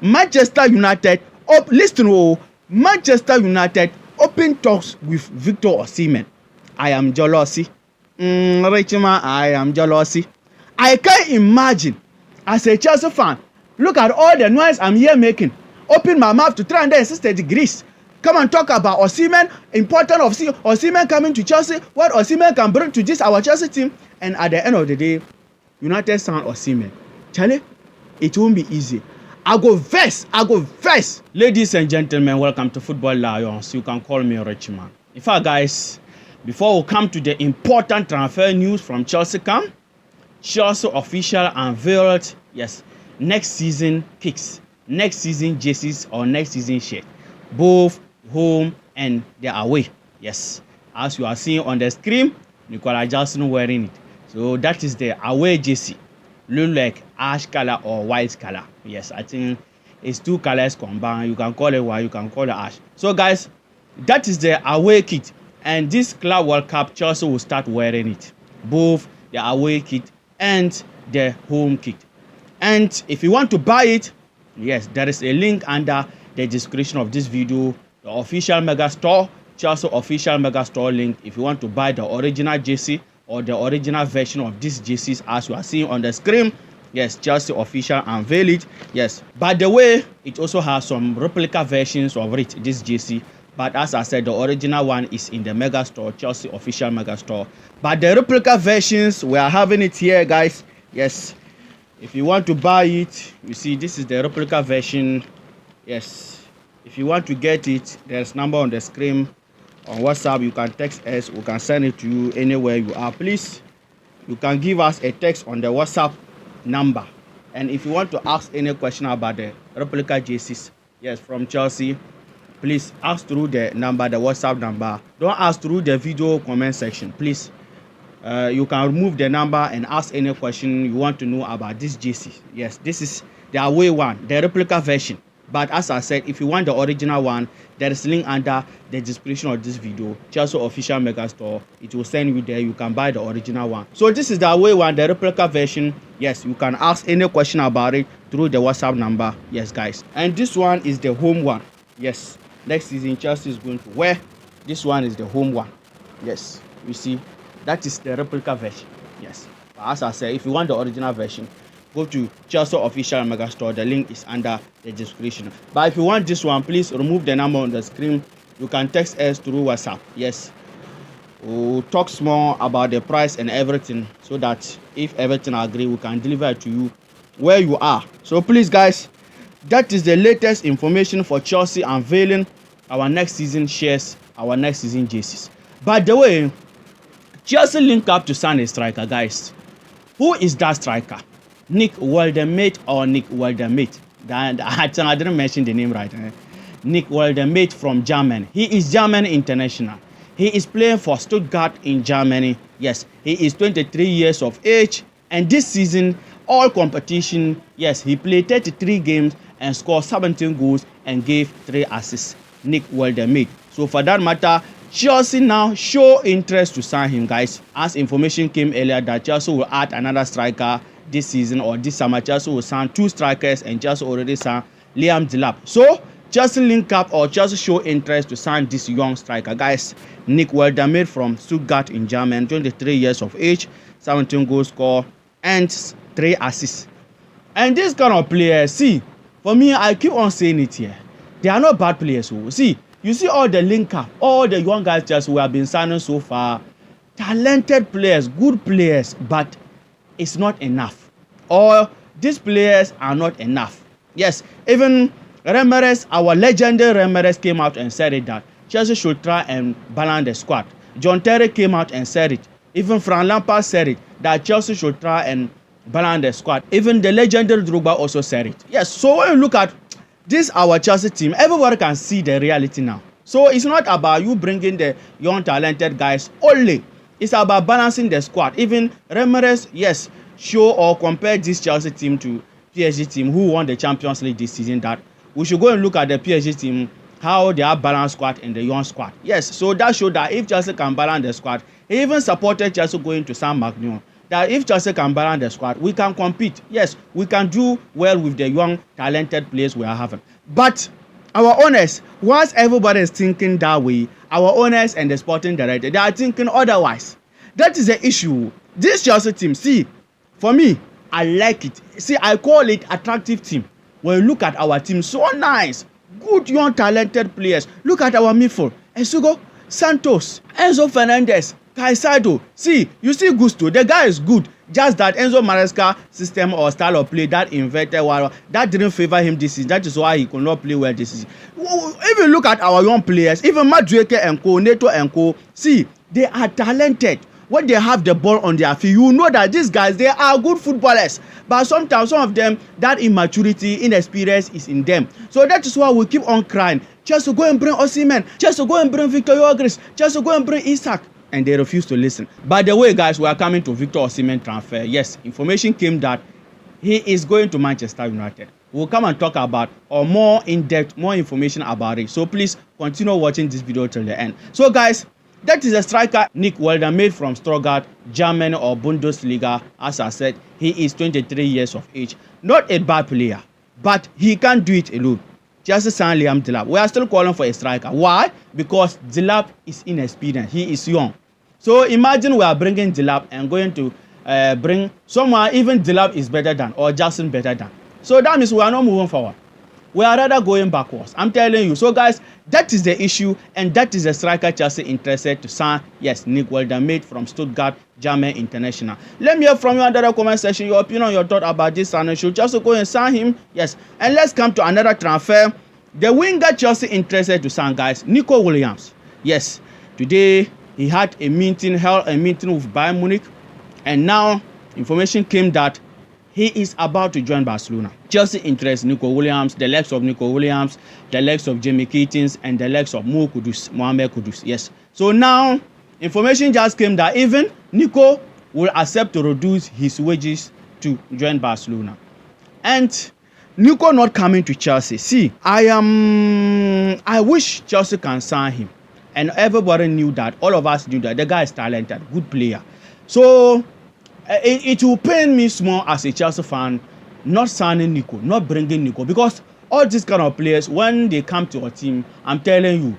Manchester United, Manchester United open talks with Victor Osimhen. I am jealousy. Richman, I am jealousy. I can't imagine, as a Chelsea fan, look at all the noise I'm here making. Open my mouth to 360 degrees. Come and talk about Osimhen, important of Osimhen coming to Chelsea, what Osimhen can bring to this our Chelsea team. And at the end of the day, United signed Osimhen. Charlie, it won't be easy. I go vex. Ladies and gentlemen, welcome to Football Lions. You can call me Richman. In fact, guys, before we come to the important transfer news from Chelsea camp, Chelsea official unveiled, yes, next season kicks, next season jerseys or next season shirt, both home and the away. Yes, as you are seeing on the screen, Nicola Jackson wearing it. So that is the away jersey. Look like ash color or white color. Yes, I think it's two colors combined. You can call it white, you can call it ash. So guys, that is the away kit, and this Club World Cup Chelsea will start wearing it, both the away kit and the home kit. And if you want to buy it, yes, there is a link under the description of this video, the official mega store, Chelsea official mega store link. If you want to buy the original jersey or the original version of these jerseys as you are seeing on the screen, yes, Chelsea official unveil it. Yes, by the way, it also has some replica versions of it, this jersey. But as I said, the original one is in the mega store, Chelsea official mega store. But the replica versions, we are having it here, guys. Yes, if you want to buy it, you see this is the replica version. Yes, if you want to get it, there's number on the screen. On WhatsApp, you can text us. We can send it to you anywhere you are. Please, you can give us a text on the WhatsApp number. And if you want to ask any question about the replica jerseys, yes, from Chelsea, please ask through the number, the WhatsApp number. Don't ask through the video comment section, please. You can remove the number and ask any question you want to know about this jersey. Yes, this is the away one, the replica version. But as I said, if you want the original one, there is a link under the description of this video, Chelsea official mega store. It will send you there. You can buy the original one. So this is the away one, the replica version. Yes, you can ask any question about it through the WhatsApp number. Yes, guys. And this one is the home one. Yes, next season Chelsea is going to wear. This one is the home one. Yes, you see, that is the replica version. Yes, but as I said, if you want the original version, go to Chelsea official mega store. The link is under the description. But if you want this one, please remove the number on the screen. You can text us through WhatsApp. Yes, we'll talk more about the price and everything, so that if everything agree, we can deliver it to you where you are. So please, guys, that is the latest information for Chelsea unveiling our next season shares, our next season jerseys. By the way, Chelsea link up to sign a striker, guys. Who is that striker? Nico Woltemade or Nico Woltemade? I didn't mention the name right. Nico Woltemade from Germany. He is German international. He is playing for Stuttgart in Germany. Yes, he is 23 years of age. And this season, all competition, yes, he played 33 games and scored 17 goals and gave 3 assists. Nico Woltemade. So for that matter, Chelsea now show interest to sign him, guys. As information came earlier that Chelsea will add another striker this season or this summer. Chelsea will sign 2 strikers, and Chelsea already signed Liam Delap. So Chelsea link up or Chelsea show interest to sign this young striker, guys. Nico Woltemade from Stuttgart in Germany, 23 years of age, 17 goals scored and 3 assists. And this kind of players, see, for me, I keep on saying it here, they are not bad players. See, you see all the link up, all the young guys just who have been signing so far, talented players, good players, but it's not enough. Or these players are not enough. Yes, even Ramirez, our legendary Ramirez, came out and said it that Chelsea should try and balance the squad. John Terry came out and said it. Even Frank Lampard said it, that Chelsea should try and balance the squad. Even the legendary Drogba also said it. Yes, so when you look at this our Chelsea team, everybody can see the reality now. So it's not about you bringing the young talented guys only. It's about balancing the squad. Even Ramirez, yes, show or compare this Chelsea team to PSG team who won the Champions League this season, that we should go and look at the PSG team, how they have balanced squad and the young squad. Yes, so that showed that if Chelsea can balance the squad, he even supported Chelsea going to San Magno. that if Chelsea can balance the squad, we can compete. Yes, we can do well with the young, talented players we are having. But our owners, whilst everybody is thinking that way, our owners and the sporting director, they are thinking otherwise. That is the issue. This Chelsea team, see, for me, I like it. See, I call it attractive team. When you look at our team, so nice. Good young talented players. Look at our midfield. Esugo, Santos, Enzo Fernandez, Caicedo. See, you see Gusto. The guy is good. Just that Enzo Maresca system or style of play, that inverted one, that didn't favor him this season. That is why he could not play well this season. If you look at our young players, even Madueke and Co, Neto and Co, see, they are talented. When they have the ball on their feet, you know that these guys, they are good footballers. But sometimes some of them, that immaturity, inexperience is in them. So that is why we keep on crying. Just to go and bring Osimhen, just to go and bring Victor Yogris, just to go and bring Isaac. And they refuse to listen. By the way, guys, we are coming to Victor Osimhen transfer. Yes, information came that he is going to Manchester United. We'll come and talk about or more in-depth, more information about it. So please continue watching this video till the end. So guys, that is a striker, Nico Woltemade from Stuttgart, Germany or Bundesliga. As I said, he is 23 years of age. Not a bad player, but he can't do it alone. Chelsea signed Liam Delap. We are still calling for a striker. Why? Because Delap is inexperienced. He is young. So imagine we are bringing Delap and going to bring someone even Delap is better than or Jackson better than. So that means we are not moving forward. We are rather going backwards. I'm telling you. So guys, that is the issue, and that is the striker Chelsea interested to sign. Yes, Nico Williams from Stuttgart, German international. Let me hear from you under the comment section your opinion, your thought about this signing. Should Chelsea go and sign him? Yes. And let's come to another transfer. The winger Chelsea interested to sign, guys, Nico Williams. Yes. Today he had a meeting, held a meeting with Bayern Munich, and now information came that he is about to join Barcelona. Chelsea interests Nico Williams, the legs of Nico Williams, the legs of Jamie Keatings, and the legs of Mohamed Kudus. Yes. So now, information just came that even Nico will accept to reduce his wages to join Barcelona. And Nico not coming to Chelsea. See, I wish Chelsea can sign him. And everybody knew that. All of us knew that. The guy is talented, good player. So it will pain me small as a Chelsea fan not signing Nico, not bringing Nico, because all these kind of players, when they come to your team, I'm telling you,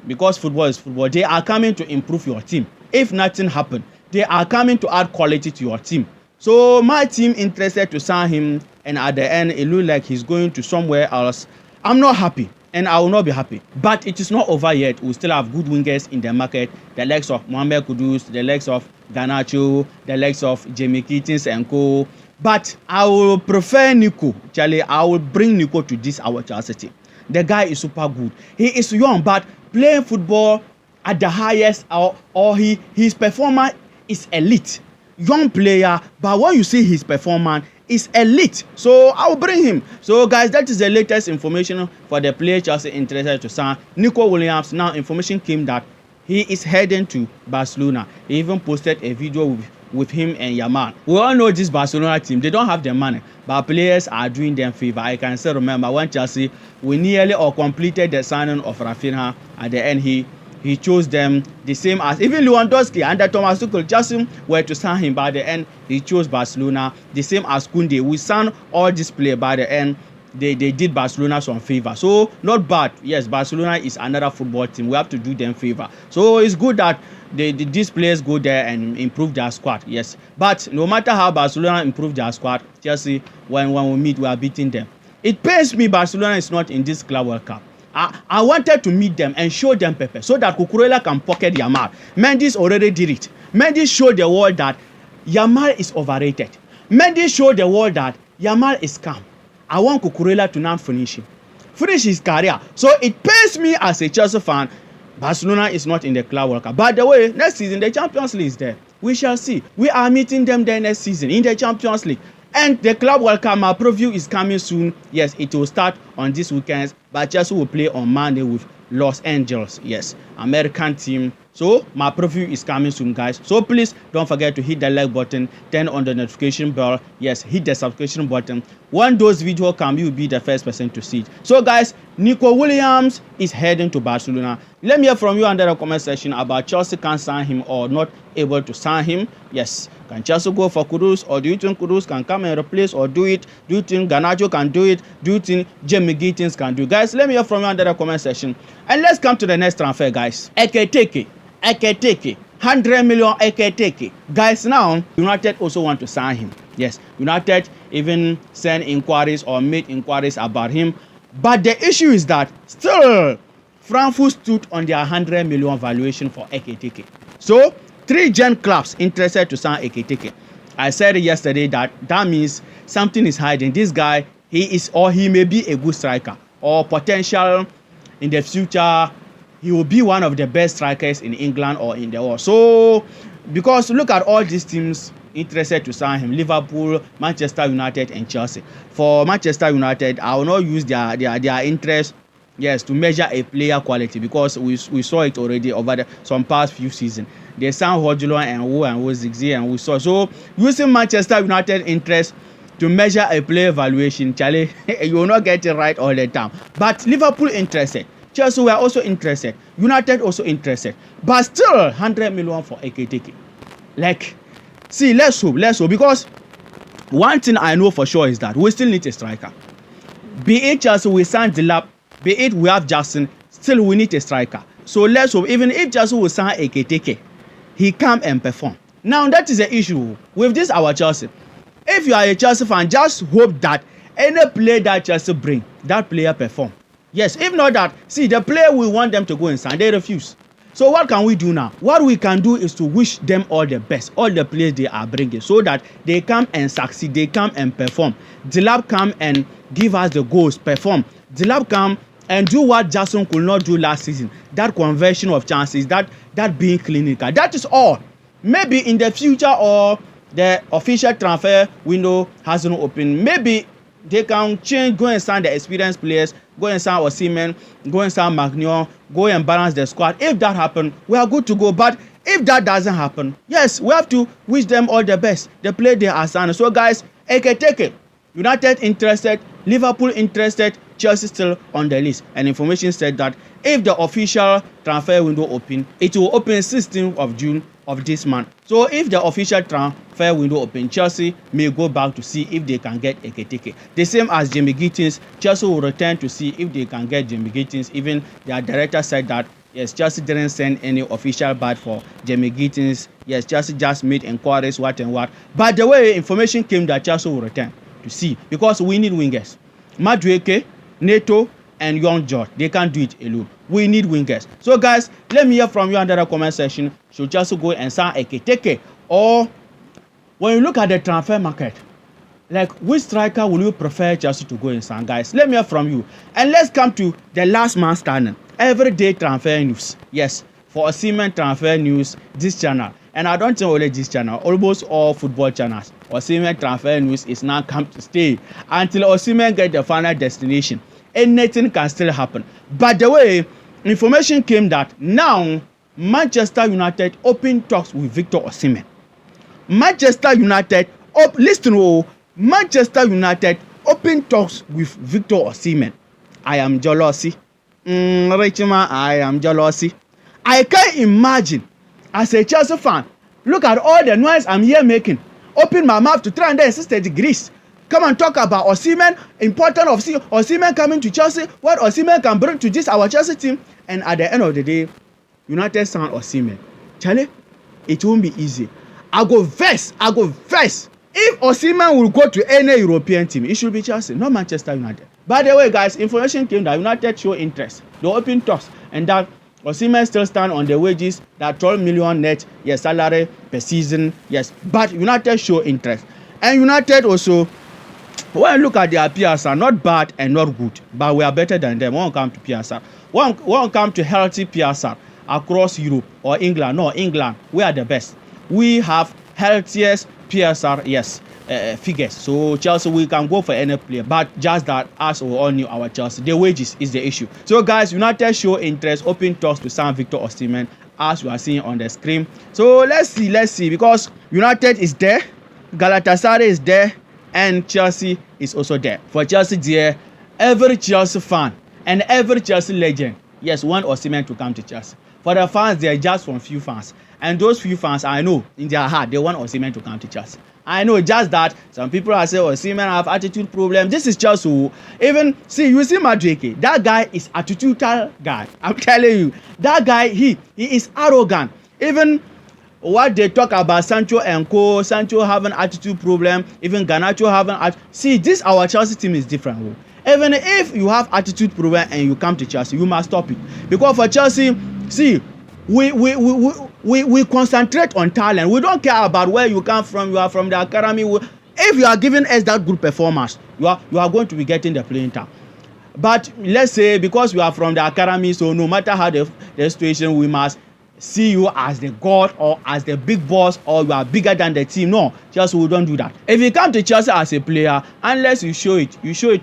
because football is football, they are coming to improve your team. If nothing happens, they are coming to add quality to your team. So my team interested to sign him, and at the end, it looks like he's going to somewhere else. I'm not happy, and I will not be happy. But it is not over yet. We still have good wingers in the market. The likes of Mohamed Kudus, the likes of Garnacho, the likes of Jamie Keatings and co. But I will prefer Nico. Charlie, I will bring Nico to this our Chelsea team. The guy is super good. He is young, but playing football at the highest or his performance is elite. Young player, but when you see his performance, is elite. So I will bring him. So guys, that is the latest information for the player Chelsea interested to sign Nico Williams. Now information came that he is heading to Barcelona. He even posted a video with him and Yamal. We all know this Barcelona team, they don't have the money, but players are doing them favor. I can still remember when Chelsea, we nearly or completed the signing of Rafinha. At the end, he chose them, the same as even Lewandowski under Thomas Tuchel. Chelsea were to sign him, by the end he chose Barcelona, the same as Koundé. We signed all these players, by the end they did Barcelona some favor. So not bad. Yes, Barcelona is another football team. We have to do them favor. So it's good that these players go there and improve their squad. Yes, but no matter how Barcelona improve their squad, Chelsea, when we meet, we are beating them. It pains me Barcelona is not in this Club World Cup. I wanted to meet them and show them pepper so that Cucurella can pocket Yamal. Mendy's already did it. Mendy showed the world that Yamal is overrated. Mendy showed the world that Yamal is calm. I want Cucurella to now finish his career. So it pains me as a Chelsea fan. Barcelona is not in the Club World Cup. By the way, next season the Champions League is there. We shall see. We are meeting them there next season in the Champions League. And the Club World Cup, my preview is coming soon. Yes, it will start on this weekend, but Chelsea will play on Monday with Los Angeles. Yes, American team. So my preview is coming soon, guys. So please don't forget to hit the like button, turn on the notification bell. Yes, hit the subscription button. When those videos come, you'll be the first person to see it. So guys, Nico Williams is heading to Barcelona. Let me hear from you under the comment section about Chelsea can sign him or not able to sign him. Yes, Can Chelsea go for Kudus, or do you think Kudus can come and replace or do it? Do you think Garnacho can do it? Do you think Jamie Gittins can do it? Guys, let me hear from you under the comment section. And let's come to the next transfer, guys. Ekitike, 100 million Ekitike. Guys, now United also want to sign him. Yes, United even send inquiries or made inquiries about him. But the issue is that still Frankfurt stood on their 100 million valuation for Ekitike. So 3 Gen clubs interested to sign Ekitike. I said yesterday that means something is hiding. This guy, he may be a good striker, or potential in the future he will be one of the best strikers in England or in the world. So because look at all these teams interested to sign him: Liverpool, Manchester United, and Chelsea. For Manchester United, I will not use their interest, yes, to measure a player quality, because we saw it already over some past few seasons. They signed Hodgson and Ziggy, and we saw. So using Manchester United interest to measure a player valuation, Charlie, you will not get it right all the time. But Liverpool interested, Chelsea were also interested, United also interested, but still 100 million for Ekitike. Like, see, let's hope, because one thing I know for sure is that we still need a striker. Be it Chelsea, we sign Delap, be it we have Jackson, still we need a striker. So let's hope, even if Chelsea will sign Ekitike, he come and perform. Now that is the issue with this our Chelsea. If you are a Chelsea fan, just hope that any player that Chelsea bring, that player perform. Yes, if not that, see, the player we want them to go and sign, they refuse. So what can we do now? What we can do is to wish them all the best, all the players they are bringing, so that they come and succeed, they come and perform. Delap come and give us the goals, perform. Delap come and do what Jackson could not do last season. That conversion of chances, that being clinical. That is all. Maybe in the future, or the official transfer window hasn't opened, maybe they can change, go and sign the experienced players, go and sign Osimhen, go and sign Magnon, go and balance the squad. If that happens, we are good to go. But if that doesn't happen, yes, we have to wish them all the best. The play they are signing. So guys, Ekitike, United interested, Liverpool interested, Chelsea still on the list. And information said that if the official transfer window open, it will open 16th of June of this month. So if the official transfer window open, Chelsea may go back to see if they can get Ekitike. The same as Jamie Gittins, Chelsea will return to see if they can get Jamie Gittins. Even their director said that yes, Chelsea didn't send any official bid for Jamie Gittins. Yes, Chelsea just made inquiries, what and what. But the way information came that Chelsea will return to see, because we need wingers. Madueke, Neto, and Young George, they can't do it alone. We need wingers. So guys, let me hear from you under the comment section. Should Chelsea go and sign Ekitike? Or when you look at the transfer market, like, which striker will you prefer Chelsea to go and sign? Guys, let me hear from you. And let's come to the last man standing. Everyday transfer news. Yes, for Osimhen transfer news, this channel. And I don't think only this channel, almost all football channels, Osimhen transfer news is now come to stay until Osimhen get the final destination. Anything can still happen. But the way information came that now Manchester United open talks with Victor Osimhen. Manchester United Manchester United open talks with Victor Osimhen. I am jealousy. Richima, I am jealousy. I can't imagine as a Chelsea fan. Look at all the noise I'm here making. Open my mouth to 360 degrees. Come and talk about Osimhen, importance of Osimhen coming to Chelsea, what Osimhen can bring to this our Chelsea team. And at the end of the day, United signed Osimhen. Charlie, it won't be easy. I go vex. If Osimhen will go to any European team, it should be Chelsea, not Manchester United. By the way, guys, information came that United show interest. They open talks, and that Osimhen still stand on the wages, that 12 million net, yes, salary per season, yes. But United show interest. And United also, when you look at their PSR, not bad and not good, but we are better than them when it comes to PSR. When it comes to healthy PSR across Europe or England, no, England, we are the best. We have healthiest PSR, yes, figures. So Chelsea, we can go for any player, but just that, as we all knew our Chelsea, the wages is the issue. So guys, United show interest, open talks to sign Victor Osimhen, as you are seeing on the screen. So let's see, because United is there, Galatasaray is there, and Chelsea is also there. For Chelsea, dear, every Chelsea fan and every Chelsea legend, yes, want Osimhen to come to Chelsea. For the fans, they're just from few fans. And those few fans, I know, in their heart, they want Osimhen to come to Chelsea. I know just that some people are saying Osimhen have attitude problem. This is Chelsea. Even, see, you see Madueke, that guy is attitudinal guy. I'm telling you, that guy, he is arrogant. Even what they talk about Sancho and Co, Sancho having attitude problem, even Garnacho having see, this our Chelsea team is different. Even if you have attitude problem and you come to Chelsea, you must stop it. Because for Chelsea, see, we concentrate on talent. We don't care about where you come from. You are from the academy. If you are giving us that good performance, you are going to be getting the playing time. But let's say because we are from the academy, so no matter how the situation, we must see you as the god or as the big boss, or you are bigger than the team. No, Chelsea will don't do that. If you come to Chelsea as a player, unless you show it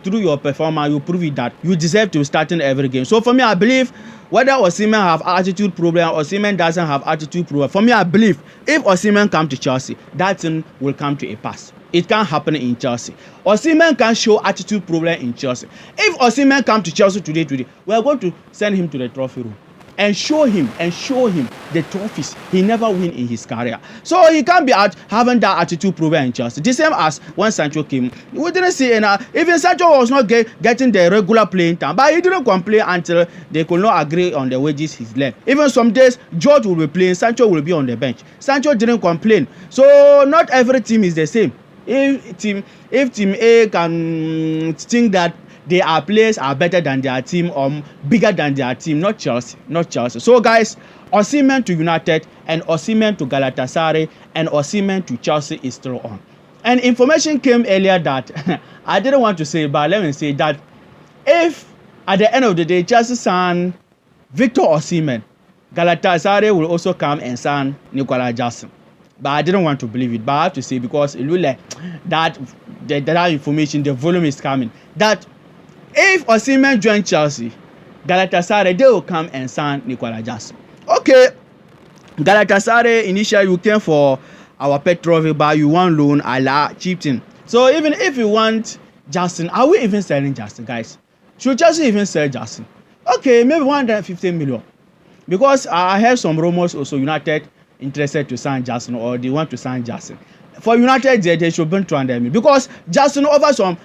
through your performance, you prove it that you deserve to start in every game. So for me, I believe whether Osimhen have attitude problem or Osimhen doesn't have attitude problem, for me, I believe if Osimhen come to Chelsea, that thing will come to a pass. It can't happen in Chelsea. Osimhen can show attitude problem in Chelsea. If Osimhen come to Chelsea today, we are going to send him to the trophy room and show him the trophies he never win in his career. So he can't be out having that attitude problem in Chelsea. The same as when Sancho came. We didn't see even Sancho was not getting the regular playing time, but he didn't complain until they could not agree on the wages he's left. Even some days, George will be playing, Sancho will be on the bench. Sancho didn't complain. So not every team is the same. If team A can think that their players are better than their team or bigger than their team, not Chelsea. So guys, Osimhen to United and Osimhen to Galatasaray and Osimhen to Chelsea is still on. And information came earlier that I didn't want to say, but let me say that if at the end of the day Chelsea sign Victor Osimhen, Galatasaray will also come and sign Nicolas Jackson. But I didn't want to believe it, but I have to say because it looked like that information, the volume is coming. That if Osimhen join Chelsea, Galatasaray, they will come and sign Nicolas Jackson. Okay, Galatasaray, initially you came for our Petrovic, but you want loan a la cheap thing. So even if you want Jackson, are we even selling Jackson, guys? Should Chelsea even sell Jackson? Okay, maybe 150 million. Because I heard some rumors also United interested to sign Jackson, or they want to sign Jackson. For United, they should bring 200 million. Because Jackson over some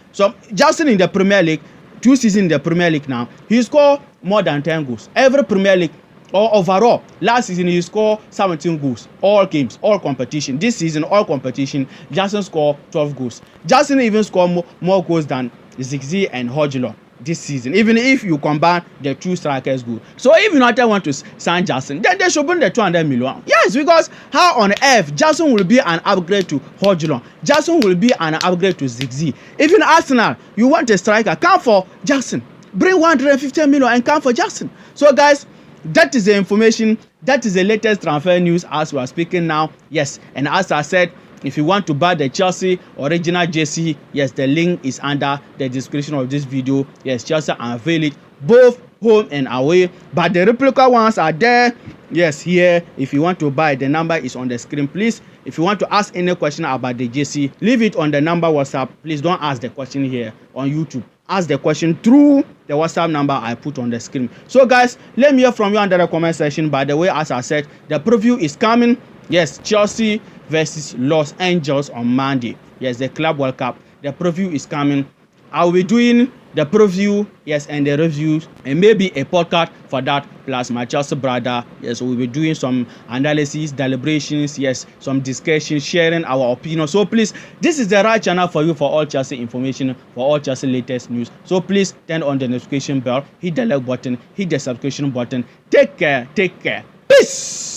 Jackson in the Premier League, 2 seasons in the Premier League now, he scored more than 10 goals. Every Premier League or overall, last season he scored 17 goals. All games, all competition. This season, all competition, Jackson scored 12 goals. Jackson even scored more goals than Ziggy and Hodgson this season, even if you combine the 2 strikers goal. So if United want to sign Jackson, then they should bring the 200 million. Yes, because how on earth Jackson will be an upgrade to Hodgson? Jackson will be an upgrade to Ziggy. Even Arsenal, you want a striker, come for Jackson. Bring 150 million and come for Jackson. So guys, that is the information. That is the latest transfer news as we are speaking now. Yes, and as I said, if you want to buy the Chelsea original jersey, yes, the link is under the description of this video. Yes, Chelsea unveil it both home and away, but the replica ones are there. Yes, here. If you want to buy, the number is on the screen. Please, if you want to ask any question about the jersey, leave it on the number WhatsApp. Please don't ask the question here on YouTube. Ask the question through the WhatsApp number I put on the screen. So guys, let me hear from you under the comment section. By the way, as I said, the preview is coming. Yes, Chelsea versus Los Angeles on Monday. Yes, the Club World Cup. The preview is coming. I will be doing the preview, yes, and the reviews, and maybe a podcast for that, plus my Chelsea brother. Yes, we'll be doing some analysis, deliberations, yes, some discussion, sharing our opinion. So please, this is the right channel for you for all Chelsea information, for all Chelsea latest news. So please turn on the notification bell, hit the like button, hit the subscription button. Take care. Peace.